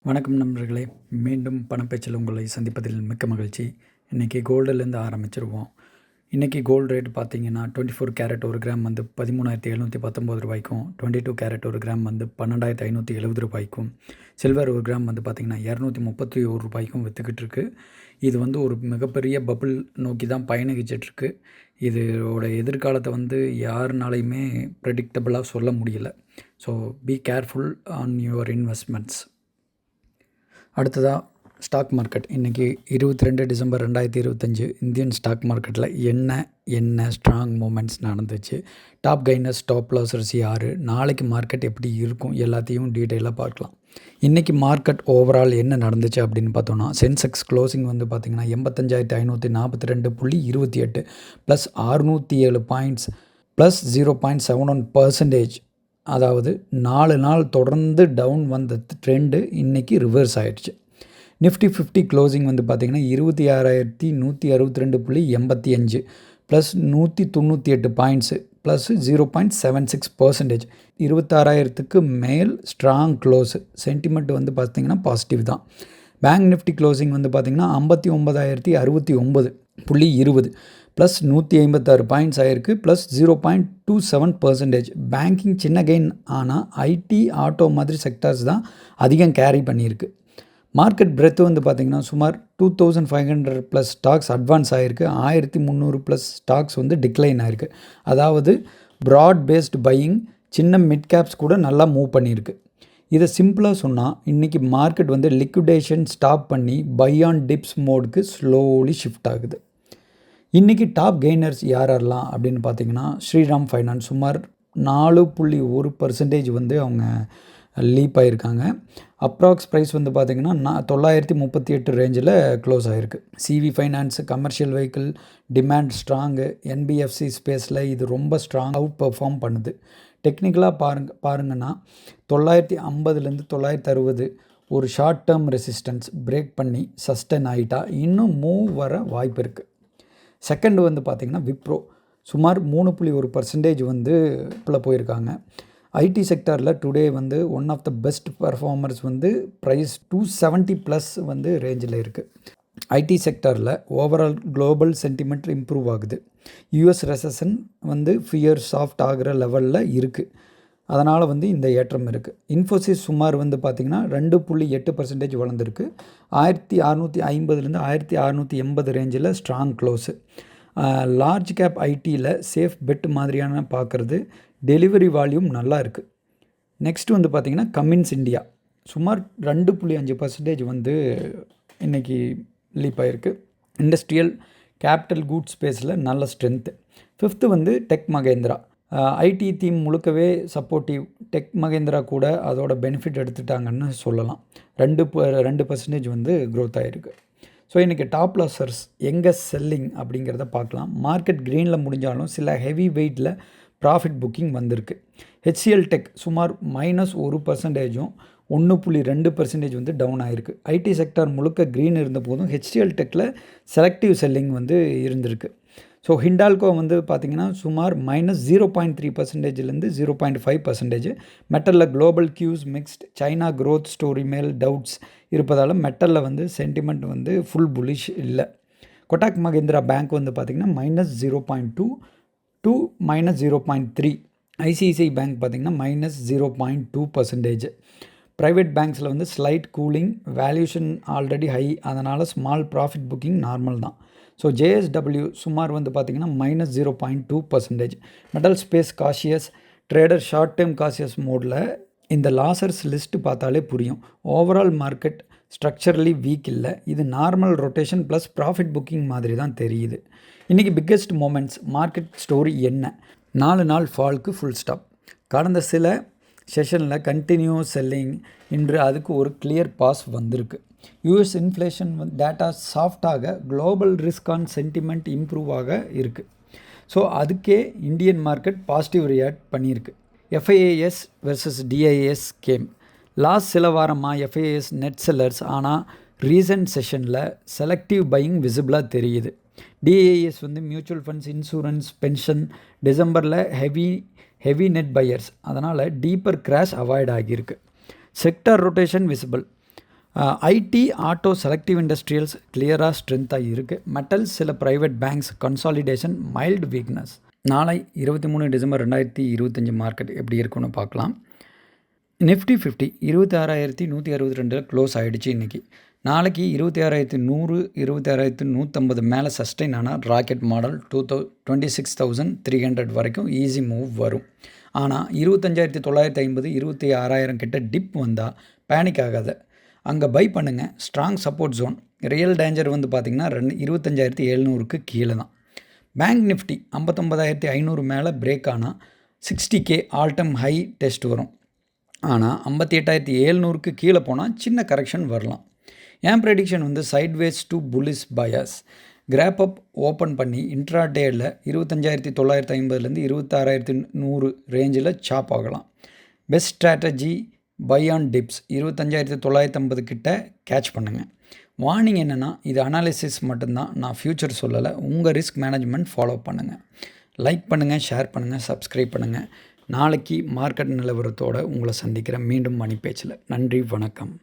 வணக்கம் நண்பர்களே. மீண்டும் பணப்பேச்சில் உங்களை சந்திப்பதில் மிக்க மகிழ்ச்சி. இன்றைக்கி கோல்டுலேருந்து ஆரம்பிச்சிருவோம். இன்றைக்கி கோல்டு ரேட் பார்த்திங்கன்னா 24 கேரட் 1 கிராம் வந்து 13,719 ரூபாய்க்கும், 22 கேரட் 1 கிராம் வந்து 12,570 ரூபாய்க்கும், சில்வர் 1 கிராம் வந்து பார்த்திங்கன்னா 231 ரூபாய்க்கும் விற்றுக்கிட்டு இருக்குது. இது வந்து ஒரு மிகப்பெரிய பபுள் நோக்கி தான் பயணிச்சிட்ருக்கு. இதோட எதிர்காலத்தை வந்து யாருனாலையுமே ப்ரெடிக்டபுளாக சொல்ல முடியல. So be careful on your investments. அடுத்ததாக ஸ்டாக் மார்க்கெட் இன்றைக்கி 22 டிசம்பர் 2025 இந்தியன் ஸ்டாக் மார்க்கெட்டில் என்ன ஸ்ட்ராங் மூமெண்ட்ஸ் நடந்துச்சு, டாப் கெய்னர்ஸ் டாப் லாசர்ஸ் யார், நாளைக்கு மார்க்கெட் எப்படி இருக்கும், எல்லாத்தையும் டீட்டெயிலாக பார்க்கலாம். இன்றைக்கி மார்க்கெட் ஓவரால் என்ன நடந்துச்சு அப்படின்னு பார்த்தோன்னா, சென்செக்ஸ் க்ளோசிங் வந்து பார்த்திங்கன்னா 85,542.28 ப்ளஸ் 607 பாயிண்ட்ஸ் ப்ளஸ் 0.71%. அதாவது 4 நாள் தொடர்ந்து டவுன் வந்த ட்ரெண்டு இன்றைக்கி ரிவர்ஸ் ஆகிடுச்சு. நிஃப்டி 50 க்ளோசிங் வந்து பார்த்திங்கன்னா 26,162.85 ப்ளஸ் 198 பாயிண்ட்ஸு ப்ளஸ் 0.76%. 26,000க்கு மேல் ஸ்ட்ராங் க்ளோஸு. சென்டிமெண்ட் வந்து பார்த்திங்கன்னா பாசிட்டிவ் தான். பேங்க் நிஃப்டி க்ளோசிங் வந்து பார்த்திங்கன்னா 59,069.20 ப்ளஸ் 156 பாயிண்ட்ஸ் ஆகிருக்கு ப்ளஸ் 0.27%. பேங்கிங் சின்ன கெயின், ஆனால் ஐடி ஆட்டோ மாதிரி செக்டார்ஸ் தான் அதிகம் கேரி பண்ணியிருக்கு. மார்க்கெட் பிரெத்து வந்து பார்த்திங்கன்னா சுமார் 2,500 ப்ளஸ் ஸ்டாக்ஸ் அட்வான்ஸ் ஆகிருக்கு, 1,300 ப்ளஸ் ஸ்டாக்ஸ் வந்து டிக்ளைன் ஆகிருக்கு. அதாவது ப்ராட் பேஸ்ட் பையிங், சின்ன மிட் கேப்ஸ் கூட நல்லா மூவ் பண்ணியிருக்கு. இதை சிம்பிளாக சொன்னால் இன்றைக்கி மார்க்கெட் வந்து லிக்விடேஷன் ஸ்டாப் பண்ணி பை ஆன் டிப்ஸ் மோடுக்கு ஸ்லோலி ஷிஃப்ட் ஆகுது. இன்றைக்கி டாப் கெய்னர்ஸ் யாரெல்லாம் அப்படின்னு பார்த்திங்கன்னா, ஸ்ரீராம் ஃபைனான்ஸ் சுமார் 4.1% வந்து அவங்க லீப் ஆகிருக்காங்க. அப்ராக்ஸ் ப்ரைஸ் வந்து பார்த்திங்கன்னா 938 ரேஞ்சில் க்ளோஸ் ஆகிருக்கு. CV finance commercial vehicle demand strong, NBFC ஸ்பேஸில் இது ரொம்ப ஸ்ட்ராங் அவுட் பெர்ஃபார்ம் பண்ணுது. டெக்னிக்கலாக பாருங்கன்னா 950லேருந்து 960 ஒரு ஷார்ட் டேர்ம் ரெசிஸ்டன்ஸ் பிரேக் பண்ணி சஸ்டெயின் ஆகிட்டா இன்னும் மூவ் வர வாய்ப்பு இருக்குது. செகண்ட் வந்து பார்த்திங்கன்னா விப்ரோ சுமார் 3.1% வந்து இப்போல போயிருக்காங்க. ஐடி செக்டாரில் டுடே வந்து one of the best performers வந்து ப்ரைஸ் 270 ப்ளஸ் வந்து ரேஞ்சில் இருக்குது. ஐடி செக்டாரில் ஓவரால் குளோபல் சென்டிமெண்ட் இம்ப்ரூவ் ஆகுது. யூஎஸ் ரெசஷன் வந்து ஃபியர் சாஃப்ட் ஆகிற லெவலில் இருக்குது. அதனால் வந்து இந்த ஏற்றம் இருக்குது. இன்ஃபோசிஸ் சுமார் வந்து பார்த்திங்கன்னா 2.8% வளர்ந்துருக்கு. 1,650லேருந்து 1,680 ரேஞ்சில் ஸ்ட்ராங் க்ளோஸு. லார்ஜ் கேப் ஐடியில் சேஃப் பெட் மாதிரியான பார்க்குறது. டெலிவரி வால்யூம் நல்லா இருக்குது. நெக்ஸ்ட் வந்து பார்த்திங்கன்னா கமின்ஸ் இந்தியா சுமார் 2.5% வந்து இன்றைக்கி லீப் ஆகிருக்கு. இண்டஸ்ட்ரியல் கேபிட்டல் கூட்ஸ் ஸ்பேஸில் நல்ல ஸ்ட்ரென்த்து. ஃபிஃப்த்து வந்து டெக் மகேந்திரா. ஐடி தீம் முழுக்கவே சப்போர்ட்டிவ். டெக் மகேந்திரா கூட அதோட பெனிஃபிட் எடுத்துட்டாங்கன்னு சொல்லலாம். 2% வந்து க்ரோத் ஆகிருக்கு. ஸோ இன்றைக்கி டாப் லாசர்ஸ் எங்கே செல்லிங் அப்படிங்கிறத பார்க்கலாம். மார்க்கெட் க்ரீனில் முடிஞ்சாலும் சில ஹெவி வெயிட்டில் ப்ராஃபிட் புக்கிங் வந்திருக்கு. ஹெச்சிஎல் டெக் சுமார் -1%, 1.2% வந்து டவுன் ஆகிருக்கு. ஐடி செக்டார் முழுக்க க்ரீன் இருந்த போதும் ஹெச்சிஎல் டெக்கில் செலக்டிவ் செல்லிங் வந்து இருந்திருக்கு. ஸோ ஹிண்டால்கோ வந்து பார்த்திங்கன்னா சுமார் -0.3%லேருந்து 0.5%. மெட்டலில் global cues mixed, China growth story மேல் டவுட்ஸ் இருப்பதால் மெட்டலில் வந்து சென்டிமெண்ட் வந்து ஃபுல் புலிஷ் இல்லை. கொட்டாக் மகேந்திரா பேங்க் வந்து பார்த்திங்கன்னா -0.2 to -0.3. ஐசிஐசிஐ பேங்க் பார்த்திங்கன்னா -0.2%. ப்ரைவேட் பேங்க்ஸில் வந்து slight cooling, valuation already high, அதனால் ஸ்மால் ப்ராஃபிட் புக்கிங் நார்மல் தான். ஸோ ஜேஎஸ்டபிள்யூ சுமார் வந்து பார்த்திங்கன்னா -0.2%. Metal space cautious, trader short term cautious மோடில். இந்த லாசர்ஸ் லிஸ்ட்டு பார்த்தாலே புரியும். ஓவரால் மார்க்கெட் ஸ்ட்ரக்சரலி வீக் இல்லை. இது normal rotation plus profit booking மாதிரி தான் தெரியுது. இன்றைக்கி பிக்கெஸ்ட் மூமெண்ட்ஸ் மார்க்கெட் ஸ்டோரி என்ன? 4 நாள் ஃபால்க்கு ஃபுல் ஸ்டாப். கடந்த சில செஷனில் கண்டினியூஸ் செல்லிங், இன்று அதுக்கு ஒரு கிளியர் பாஸ் வந்திருக்கு. யூஎஸ் இன்ஃப்ளேஷன் டேட்டா சாஃப்டாக, global risk on sentiment improve ஆக இருக்குது. ஸோ அதுக்கே இந்தியன் மார்க்கெட் பாசிட்டிவ் ரியாக்ட் பண்ணியிருக்கு. FIIs versus DIIs game. Last சில வாரமாக எஃப்ஐஏஎஸ் நெட் செல்லர்ஸ், ஆனால் ரீசன்ட் செஷனில் செலக்டிவ் பையிங் விசிபிளாக தெரியுது. டிஐஎஸ் வந்து மியூச்சுவல் ஃபண்ட்ஸ், இன்சூரன்ஸ், பென்ஷன் டிசம்பரில் ஹெவி நெட் பையர்ஸ், அதனால் டீப்பர் கிராஷ் அவாய்ட் ஆகியிருக்கு. Sector rotation visible. IT, auto, selective industrials கிளியராக ஸ்ட்ரென்த்தாக இருக்குது. மெட்டல்ஸ், சில private banks consolidation, mild weakness. நாளை 23 டிசம்பர் 2025 மார்க்கெட் எப்படி இருக்குன்னு பார்க்கலாம். நிஃப்டி 50 26,162 க்ளோஸ் ஆகிடுச்சு இன்றைக்கி. நாளைக்கு 26,100, 26,150 மேலே சஸ்டெயின் ஆனால் ராக்கெட் மாடல் 26,300 வரைக்கும் ஈஸி மூவ் வரும். ஆனால் 25,950, 26,000 கிட்ட டிப் வந்தால் பேனிக் ஆகாத, அங்கே பை பண்ணுங்கள். Strong support zone. Real danger வந்து பார்த்திங்கன்னா 25,700க்கு கீழே தான். பேங்க் நிஃப்டி 59,500 மேலே பிரேக் ஆனால் 60K all time high test வரும். ஆனால் 58,700க்கு கீழே போனால் சின்ன கரெக்ஷன் வரலாம். என் ப்ரெடிக்ஷன் வந்து sideways to bullish bias. Gap up open பண்ணி இன்ட்ராடேயில் 25,950லேருந்து 26,100 ரேஞ்சில் சாப் ஆகலாம். Best strategy buy on dips 25,950 கிட்ட கேட்ச் பண்ணுங்கள். வார்னிங் என்னென்னா, இது அனாலிசிஸ் மட்டும்தான், நான் ஃப்யூச்சர் சொல்லலை. உங்கள் ரிஸ்க் மேனேஜ்மெண்ட் ஃபாலோ பண்ணுங்கள். லைக் பண்ணுங்கள், ஷேர் பண்ணுங்கள், சப்ஸ்கிரைப் பண்ணுங்கள். நாளைக்கு மார்க்கெட் நிலவரத்தோடு உங்களை சந்திக்கிறேன் மீண்டும் மணி பேச்சில். நன்றி, வணக்கம்.